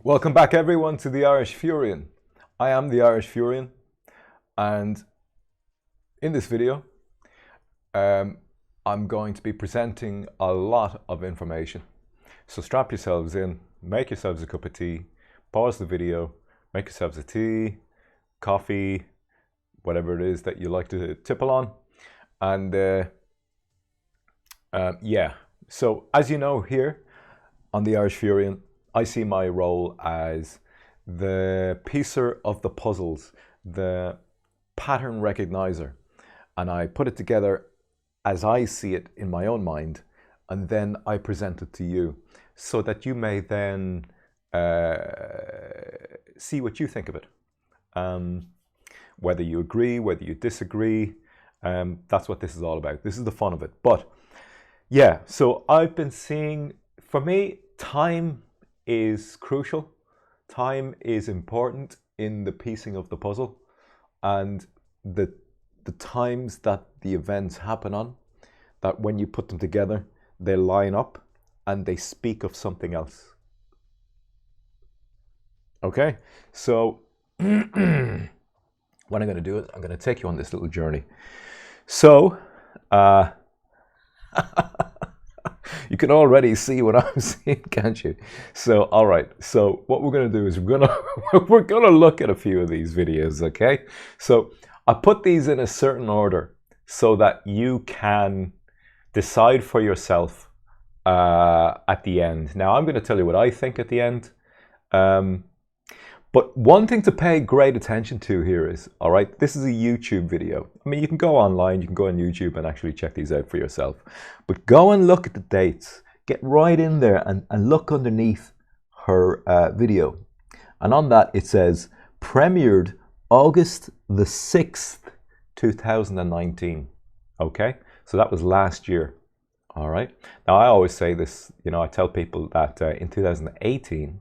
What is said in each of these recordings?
Welcome back everyone to the Irish Furian. I am the Irish Furian, and in this video I'm going to be presenting a lot of information. So strap yourselves in, make yourselves a cup of tea, pause the video, make yourselves a tea, coffee, whatever it is that you like to tipple on. And yeah, so as you know, here on the Irish Furian, I see my role as the piecer of the puzzles, the pattern recognizer, and I put it together as I see it in my own mind, and then I present it to you so that you may then see what you think of it. Whether you agree, whether you disagree, that's what this is all about. This is the fun of it. But yeah, so I've been seeing, for me, time is crucial. Time is important in the piecing of the puzzle, and the times that the events happen on, that when you put them together, they line up and they speak of something else. Okay, so what I'm going to do is I'm going to take you on this little journey. So you can already see what I'm seeing, can't you? So, all right. So what we're going to do is we're going to look at a few of these videos, okay? So I put these in a certain order so that you can decide for yourself at the end. Now, I'm going to tell you what I think at the end. But one thing to pay great attention to here is, all right, this is a YouTube video. I mean, you can go online, you can go on YouTube and actually check these out for yourself. But go and look at the dates. Get right in there and look underneath her video. And on that, it says, premiered August the 6th, 2019. Okay, so that was last year. All right. Now, I always say this, you know, I tell people that in 2018,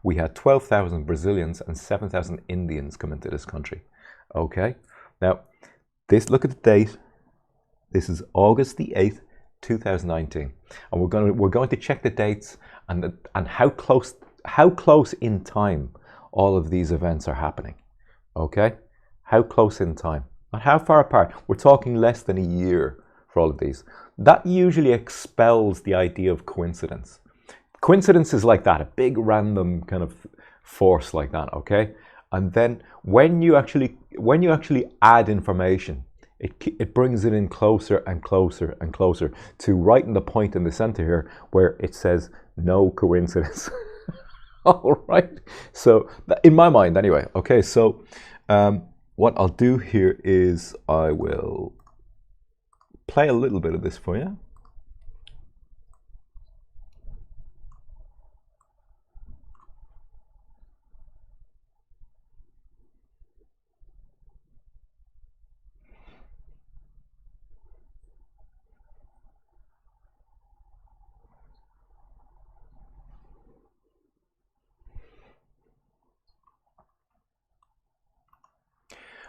we had 12,000 Brazilians and 7,000 Indians come into this country. Okay, now look at the date. This is August the 8th, 2019, and we're going to check the dates and how close in time all of these events are happening. Okay, how close in time, not how far apart. We're talking less than a year for all of these. That usually expels the idea of coincidence. Coincidence is like that, a big random kind of force like that, okay? And then when you actually add information, it brings it in closer and closer and closer to right in the point in the center here where it says no coincidence. All right, so in my mind anyway. Okay, so what I'll do here is I will play a little bit of this for you.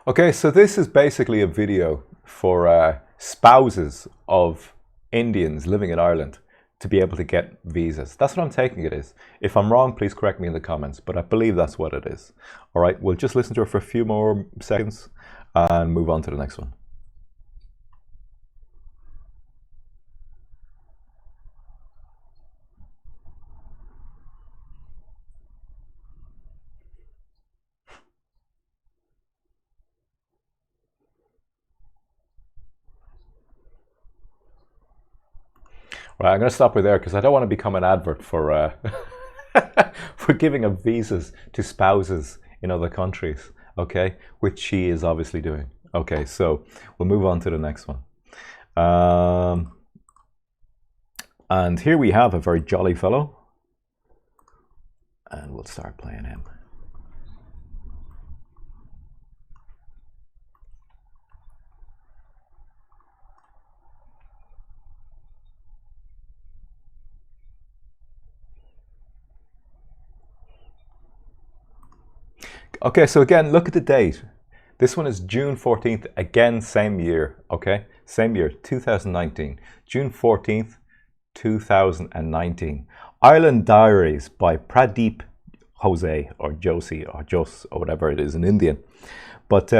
Okay, so this is basically a video for spouses of Indians living in Ireland to be able to get visas. That's what I'm taking it is. If I'm wrong, please correct me in the comments, but I believe that's what it is. All right, we'll just listen to it for a few more seconds and move on to the next one. Right, I'm going to stop right there because I don't want to become an advert for for giving up visas to spouses in other countries, okay, which she is obviously doing. Okay, so we'll move on to the next one. And here we have a very jolly fellow, and we'll start playing him. Okay, so again, look at the date. This one is June 14th, again, same year, okay? Same year, 2019. June 14th, 2019. Ireland Diaries by Pradeep Jose or Josie or Jos or whatever it is in Indian. But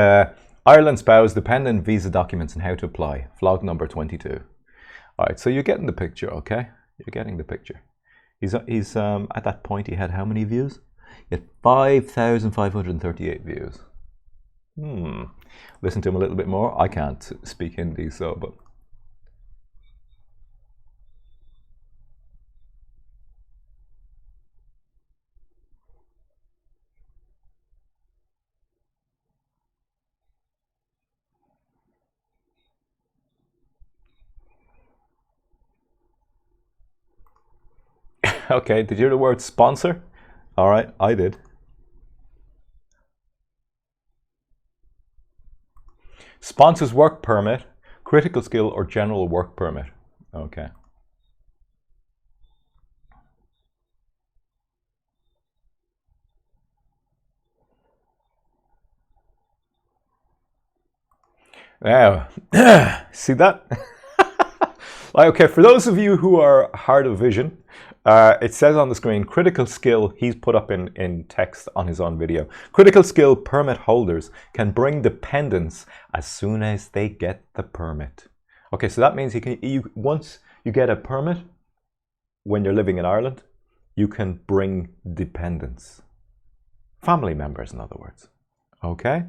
Ireland spouse, dependent visa documents and how to apply. Vlog number 22. All right, so you're getting the picture, okay? You're getting the picture. He's at that point he had how many views? He had 5,538 views. Listen to him a little bit more. I can't speak Hindi, so but. Okay, did you hear the word sponsor? All right, I did. Sponsors work permit, critical skill or general work permit. Okay. Now, see that? Okay, for those of you who are hard of vision, it says on the screen, critical skill, he's put up in text on his own video. Critical skill permit holders can bring dependents as soon as they get the permit. Okay, so that means once you get a permit, when you're living in Ireland, you can bring dependents. Family members, in other words. Okay,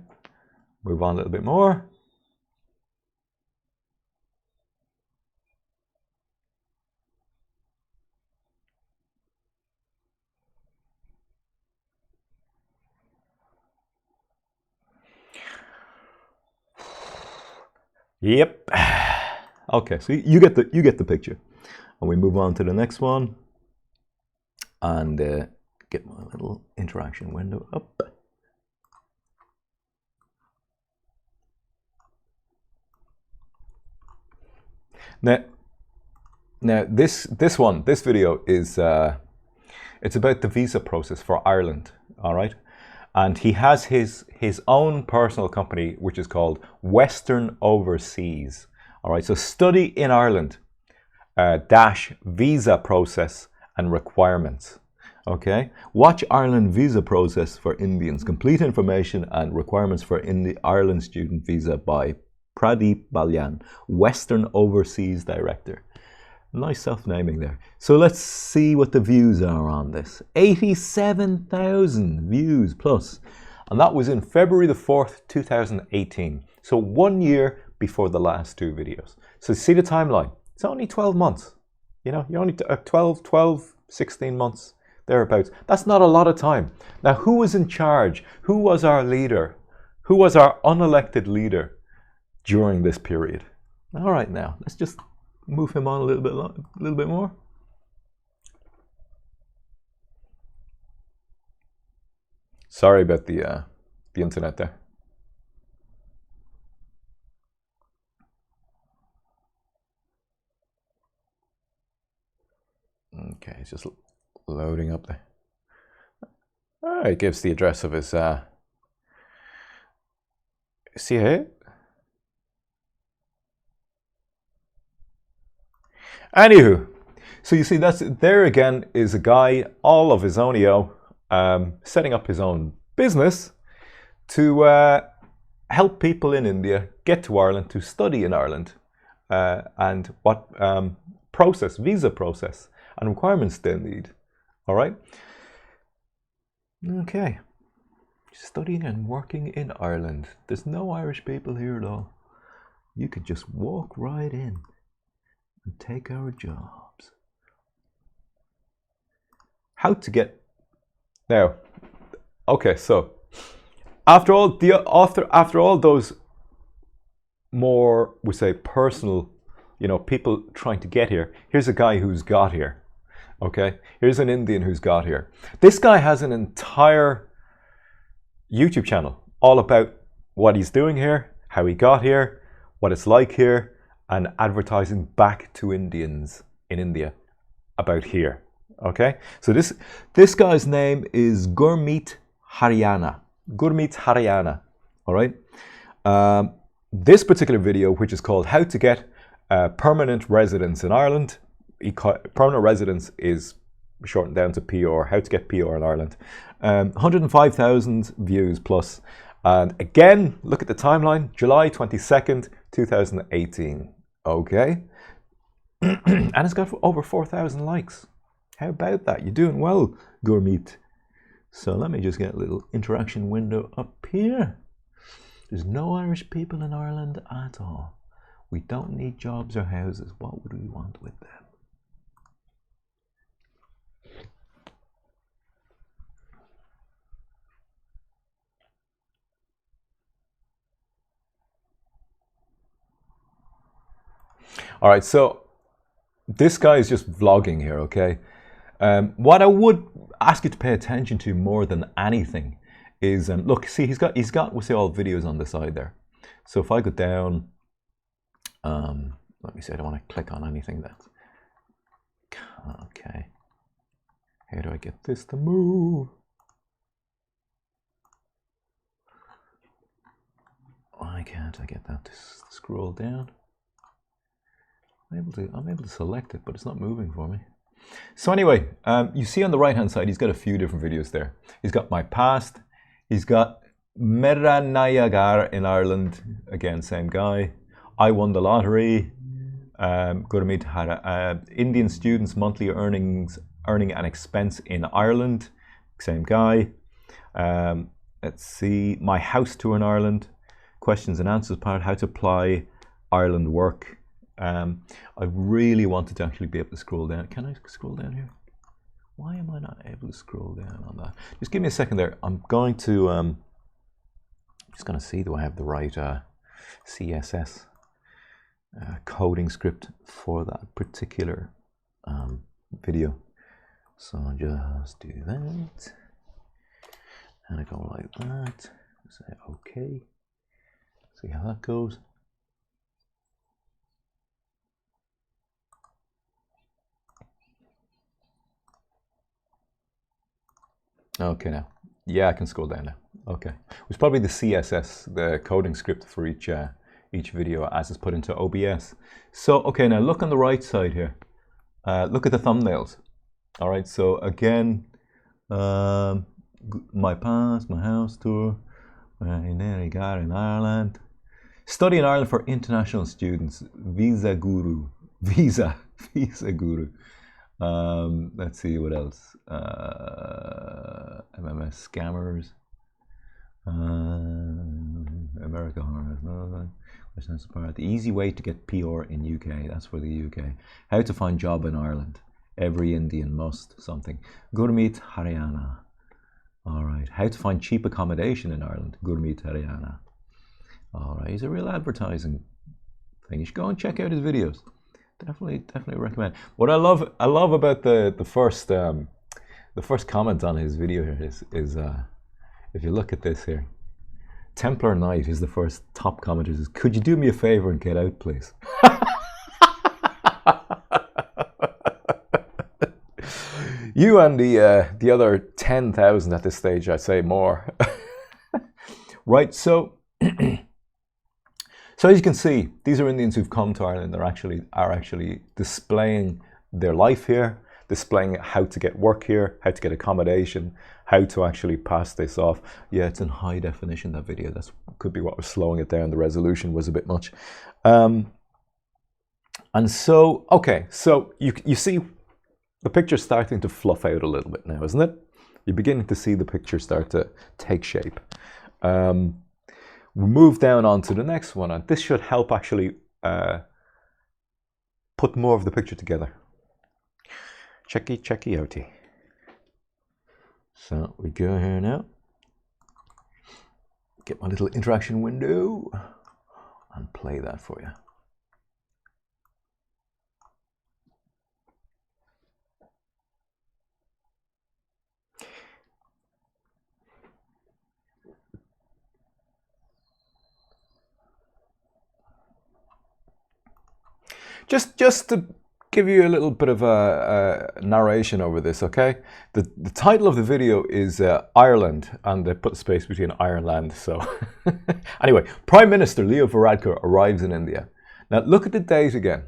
move on a little bit more. Yep. Okay, so you get the picture, and we move on to the next one, and get my little interaction window up. Now this video is it's about the visa process for Ireland. All right. And he has his own personal company, which is called Western Overseas. All right, so study in Ireland, dash visa process and requirements. Okay, watch Ireland visa process for Indians. Complete information and requirements for Ireland student visa by Pradeep Balyan, Western Overseas Director. Nice self-naming there. So let's see what the views are on this. 87,000 views plus. And that was in February the 4th, 2018. So 1 year before the last two videos. So see the timeline. It's only 12 months. You know, you're only 12, 16 months, thereabouts. That's not a lot of time. Now, who was in charge? Who was our leader? Who was our unelected leader during this period? All right, now, let's just move him on a little bit more. Sorry about the internet there. Okay, it's just loading up there. All right, it gives the address of his see here. Anywho, so you see there again is a guy all of his own setting up his own business to help people in India get to Ireland to study in Ireland and what visa process and requirements they need. All right. Okay. Studying and working in Ireland. There's no Irish people here at all. You could just walk right in and take our jobs. How to get now? Okay, so after all those more, we say, personal, people trying to get here. Here's a guy who's got here. Okay, here's an Indian who's got here. This guy has an entire YouTube channel all about what he's doing here, how he got here, what it's like here, and advertising back to Indians in India about here. Okay, so this guy's name is Goremeet Haryana. Goremeet Haryana. All right. This particular video, which is called "How to Get Permanent Residence in Ireland," permanent residence is shortened down to PR. How to get PR in Ireland. 105,000 views plus. And again, look at the timeline. July 22nd, 2018. Okay. And it's got over 4,000 likes. How about that? You're doing well, Goremeet. So let me just get a little interaction window up here. There's no Irish people in Ireland at all. We don't need jobs or houses. What would we want with them? All right, so this guy is just vlogging here, okay? What I would ask you to pay attention to more than anything is, look, see, he's got, we see all videos on the side there. So if I go down, let me see, I don't want to click on anything that's, okay. How do I get this to move? Why can't I get that to scroll down? I'm able to select it, but it's not moving for me. So anyway, you see on the right hand side, he's got a few different videos there. He's got my past. He's got Meranayagar in Ireland. Again, same guy. I won the lottery. Goremeet Haryana. Indian students monthly earning an expense in Ireland. Same guy. Let's see. My house tour in Ireland. Questions and answers part. How to apply Ireland work. I really wanted to actually be able to scroll down. Can I scroll down here? Why am I not able to scroll down on that? Just give me a second there. I'm going to, just going to see, do I have the right CSS coding script for that particular video. So I'll just do that. And I go like that. Say okay. See how that goes. Okay, now, yeah, I can scroll down now. Okay, it's probably the CSS, the coding script for each video as it's put into OBS. So, okay, now look on the right side here. Look at the thumbnails. All right, so again, my past, my house tour, in Ireland. Study in Ireland for international students. Visa Guru. Visa Guru. Let's see what else. MMS scammers. America Horror. The easy way to get PR in UK. That's for the UK. How to find job in Ireland. Every Indian must something. Goremeet Haryana. All right. How to find cheap accommodation in Ireland. Goremeet Haryana. All right. He's a real advertising thing. You should go and check out his videos. Definitely recommend. What I love about the first comment on his video here is if you look at this here, Templar Knight is the first top commenter. Says, could you do me a favor and get out, please? You and the other 10,000 at this stage, I'd say more. Right, so. So as you can see, these are Indians who've come to Ireland. They are actually displaying their life here, displaying how to get work here, how to get accommodation, how to actually pass this off. Yeah, it's in high definition, that video. That could be what was slowing it down. The resolution was a bit much. And so, okay, so you see the picture's starting to fluff out a little bit now, isn't it? You're beginning to see the picture start to take shape. We'll move down onto the next one, and this should help actually put more of the picture together. Checky outy. So we go here now. Get my little interaction window and play that for you. Just to give you a little bit of a narration over this, okay? The title of the video is Ireland, and they put a space between Ireland, so... Anyway, Prime Minister Leo Varadkar arrives in India. Now, look at the date again.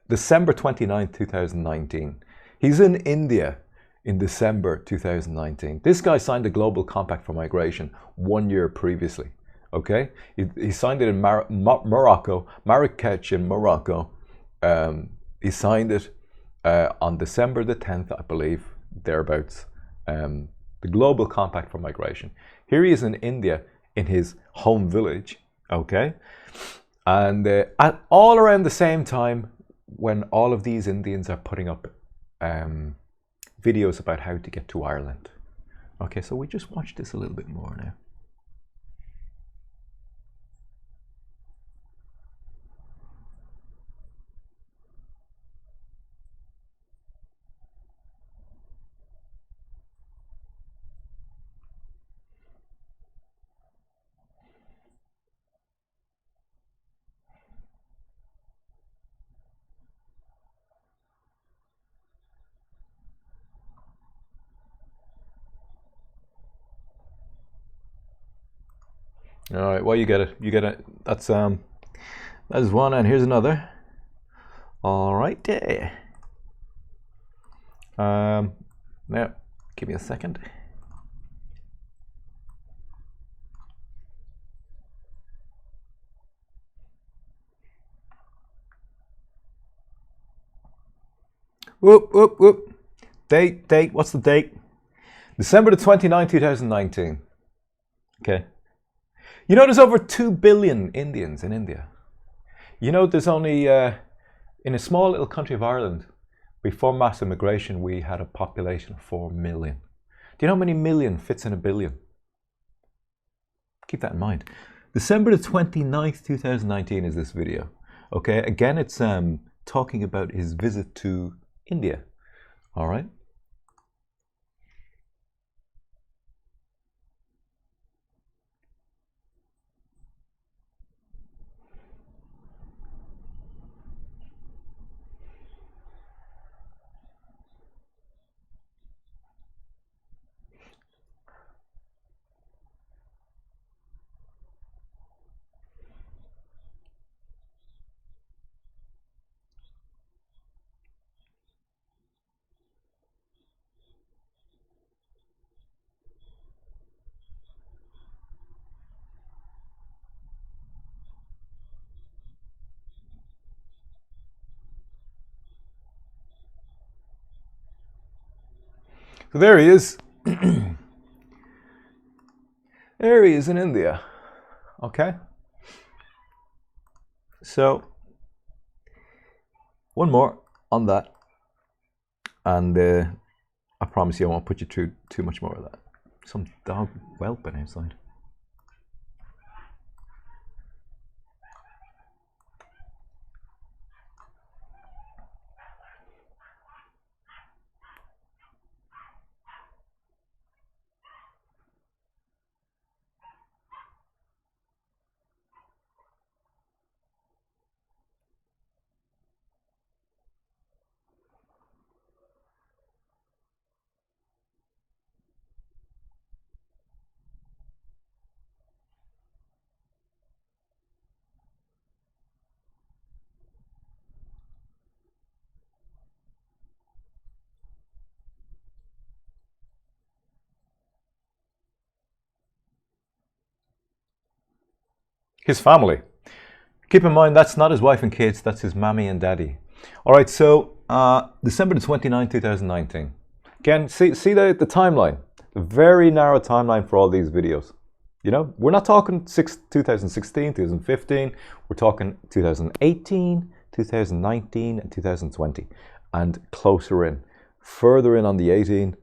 December 29th, 2019. He's in India in December 2019. This guy signed a global compact for migration 1 year previously. Okay, he signed it in Morocco, Marrakech in Morocco. He signed it on December the 10th, I believe, thereabouts. The global compact for migration. Here he is in India, in his home village. Okay, and at all around the same time when all of these Indians are putting up videos about how to get to Ireland. Okay, so we just watch this a little bit more now. All right, well, you get it. You get it. That's that is one, and here's another. All right, now give me a second. Whoop, whoop, whoop. Date. What's the date? December the 29th, 2019. Okay. You know, there's over 2 billion Indians in India. You know, there's only, in a small little country of Ireland, before mass immigration, we had a population of 4 million. Do you know how many million fits in a billion? Keep that in mind. December the 29th, 2019 is this video. Okay, again, it's talking about his visit to India. All right. So there he is. There he is in India. Okay. So one more on that, and I promise you I won't put you through too much more of that. Some dog whelping outside. His family. Keep in mind, that's not his wife and kids, that's his mommy and daddy. All right, so December the 29th, 2019. Again, see the timeline, the very narrow timeline for all these videos. You know, we're not talking 2016, 2015, we're talking 2018, 2019, and 2020, and closer in, further in on the 18,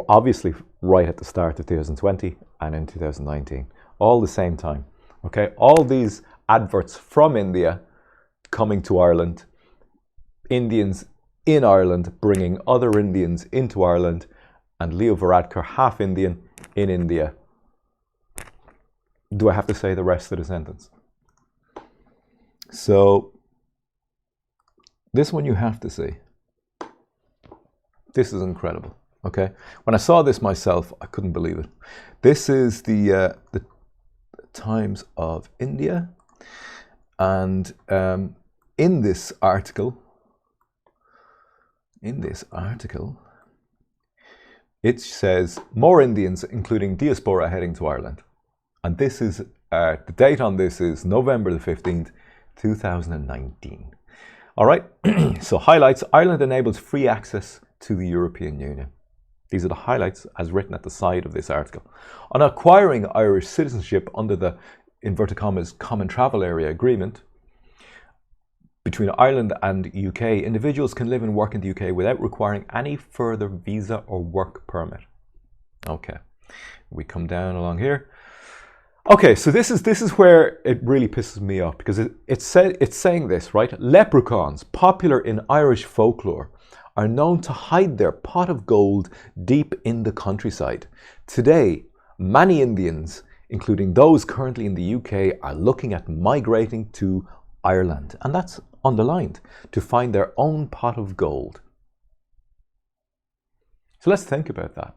obviously right at the start of 2020 and in 2019, all the same time. Okay, all these adverts from India coming to Ireland, Indians in Ireland bringing other Indians into Ireland, and Leo Varadkar, half Indian, in India. Do I have to say the rest of the sentence? So, this one you have to see. This is incredible, okay? When I saw this myself, I couldn't believe it. This is the Times of India, and in this article, it says more Indians, including diaspora, heading to Ireland. And this is, the date on this is November the 15th, 2019. All right, so highlights: Ireland enables free access to the European Union. These are the highlights as written at the side of this article. On acquiring Irish citizenship under the, inverted commas, Common Travel Area Agreement between Ireland and UK, individuals can live and work in the UK without requiring any further visa or work permit. Okay, we come down along here. Okay, so this is where it really pisses me off, because it's saying this, right? Leprechauns, popular in Irish folklore, are known to hide their pot of gold deep in the countryside. Today, many Indians, including those currently in the UK, are looking at migrating to Ireland, and that's underlined, to find their own pot of gold. So let's think about that.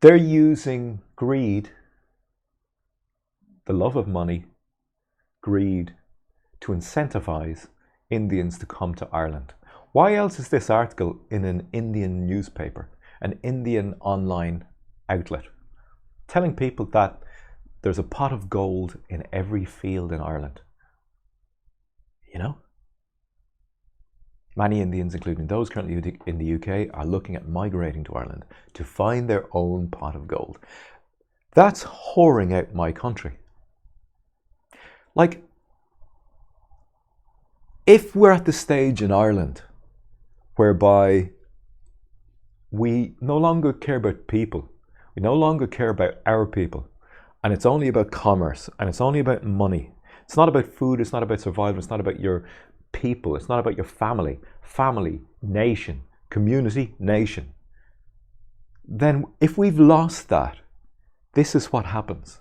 They're using greed, the love of money, greed, to incentivize Indians to come to Ireland. Why else is this article in an Indian newspaper, an Indian online outlet, telling people that there's a pot of gold in every field in Ireland? You know? Many Indians, including those currently in the UK, are looking at migrating to Ireland to find their own pot of gold. That's whoring out my country. Like, if we're at the stage in Ireland whereby we no longer care about people, we no longer care about our people, and it's only about commerce, and it's only about money. It's not about food, it's not about survival, it's not about your people, it's not about your family, nation, community, nation. Then if we've lost that, this is what happens.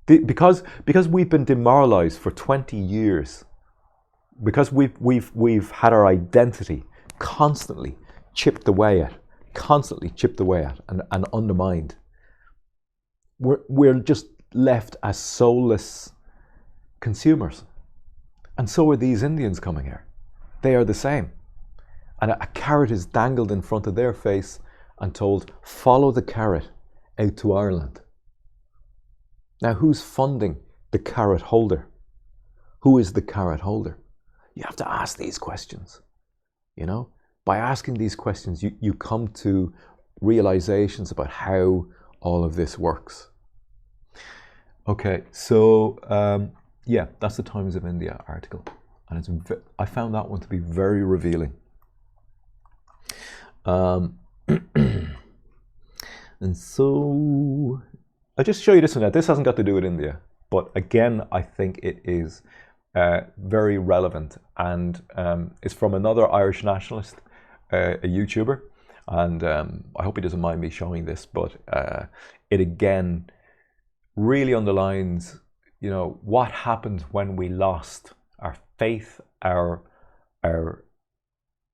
Because we've been demoralized for 20 years, because we've had our identity constantly chipped away at and undermined, we're just left as soulless consumers. And so are these Indians coming here. They are the same. And a carrot is dangled in front of their face and told, follow the carrot out to Ireland. Now, who's funding the carrot holder? Who is the carrot holder? You have to ask these questions. You know, by asking these questions, you come to realizations about how all of this works. Okay, so yeah, that's the Times of India article, and I found that one to be very revealing. And so I'll just show you this one now. This hasn't got to do with India, but again, I think it is very relevant, and it's from another Irish nationalist, a YouTuber, and I hope he doesn't mind me showing this, but it again really underlines, you know, what happened when we lost our faith, our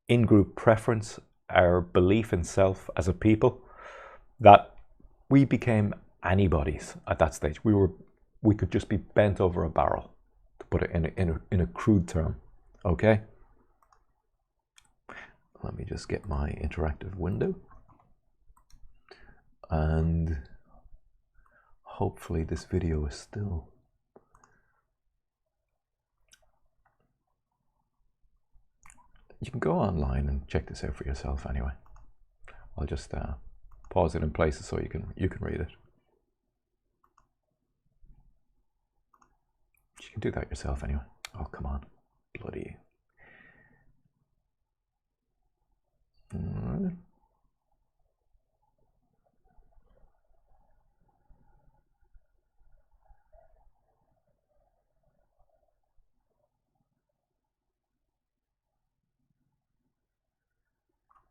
in-group preference, our belief in self as a people, that we became anybody's at that stage. We could just be bent over a barrel, to put it in a crude term. Okay, let me just get my interactive window, and hopefully this video is still. You can go online and check this out for yourself anyway. I'll just pause it in places so you can read it. You can do that yourself anyway. Oh, come on. Bloody. All right.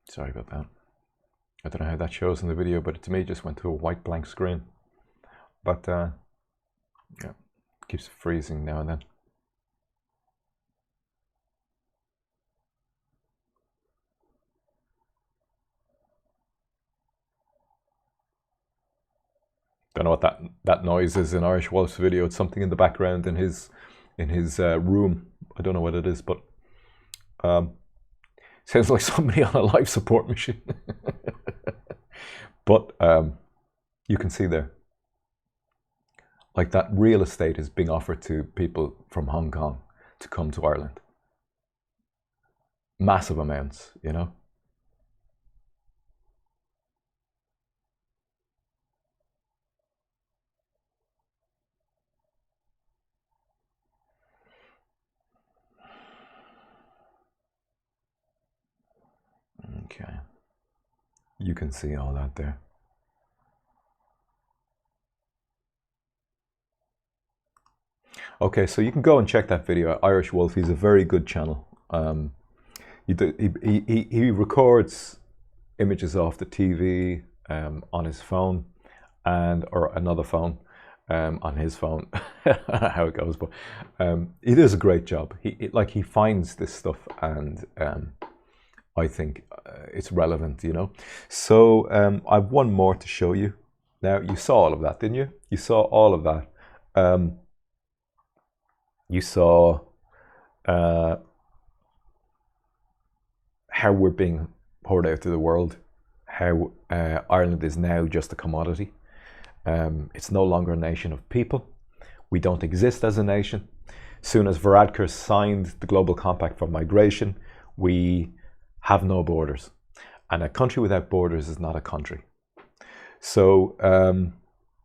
Sorry about that. I don't know how that shows in the video, but to me it just went to a white blank screen. But yeah, it keeps freezing now and then. Don't know what that noise is in Irish Wolf's video. It's something in the background in his in his room. I don't know what it is, but sounds like somebody on a life support machine. But you can see there, like that real estate is being offered to people from Hong Kong to come to Ireland. Massive amounts, you know. Okay. You can see all that there. Okay, so you can go and check that video. Irish Wolf, he's a very good channel. He records images off the TV on his phone or another phone on his phone. How it goes, but he does a great job. He finds this stuff, and I think it's relevant, you know. So I have one more to show you. Now, you saw all of that, didn't you? You saw all of that. You saw how we're being poured out to the world, how Ireland is now just a commodity. It's no longer a nation of people. We don't exist as a nation. Soon as Varadkar signed the Global Compact for Migration, we have no borders. And a country without borders is not a country. So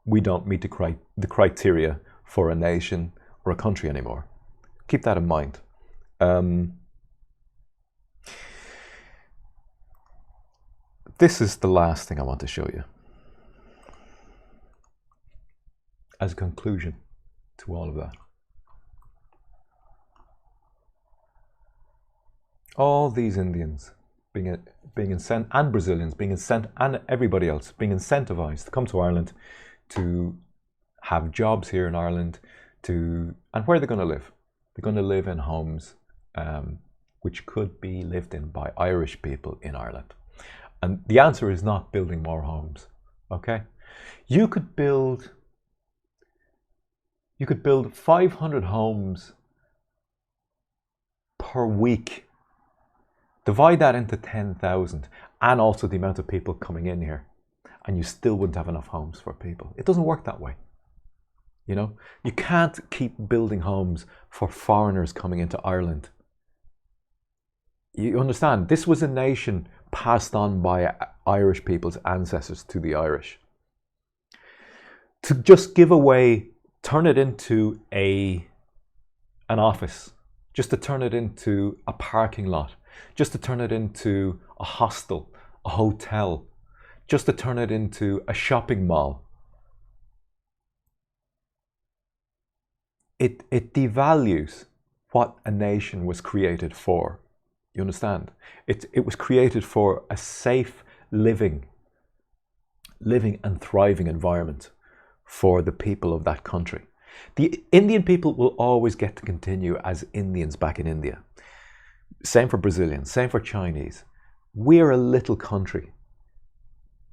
we don't meet the criteria for a nation or a country anymore. Keep that in mind. This is the last thing I want to show you as a conclusion to all of that. All these Indians being incentivized, and Brazilians being incentivized, and everybody else being incentivized to come to Ireland, to have jobs here in Ireland, and where they're going to live. They're going to live in homes which could be lived in by Irish people in Ireland. And the answer is not building more homes, okay? You could build 500 homes per week. Divide that into 10,000, and also the amount of people coming in here, and you still wouldn't have enough homes for people. It doesn't work that way. You know, you can't keep building homes for foreigners coming into Ireland. You understand? This was a nation passed on by Irish people's ancestors to the Irish. To just give away, turn it into an office, just to turn it into a parking lot, just to turn it into a hostel, a hotel, just to turn it into a shopping mall. It devalues what a nation was created for. You understand? It was created for a safe living and thriving environment for the people of that country. The Indian people will always get to continue as Indians back in India. Same for Brazilians, same for Chinese. We're a little country.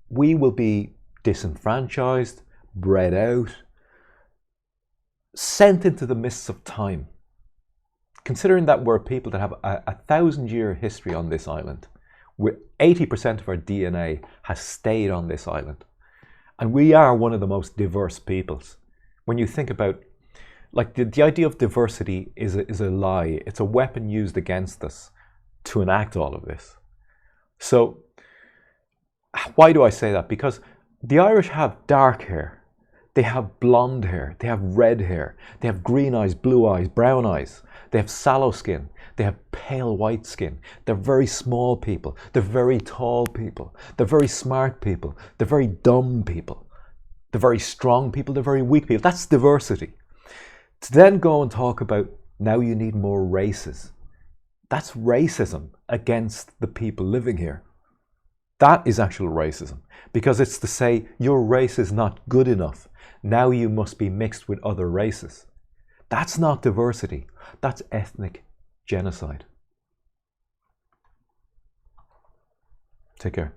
We will be disenfranchised, bred out, sent into the mists of time. Considering that we're people that have a 1,000-year history on this island, where 80% of our DNA has stayed on this island. And we are one of the most diverse peoples. When you think about, like, the idea of diversity is a lie. It's a weapon used against us to enact all of this. So, why do I say that? Because the Irish have dark hair. They have blonde hair, they have red hair, they have green eyes, blue eyes, brown eyes, they have sallow skin, they have pale white skin. They're very small people, they're very tall people, they're very smart people, they're very dumb people, they're very strong people, they're very weak people. That's diversity. To then go and talk about, now you need more races, that's racism against the people living here. That is actual racism, because it's to say your race is not good enough. Now you must be mixed with other races. That's not diversity. That's ethnic genocide. Take care.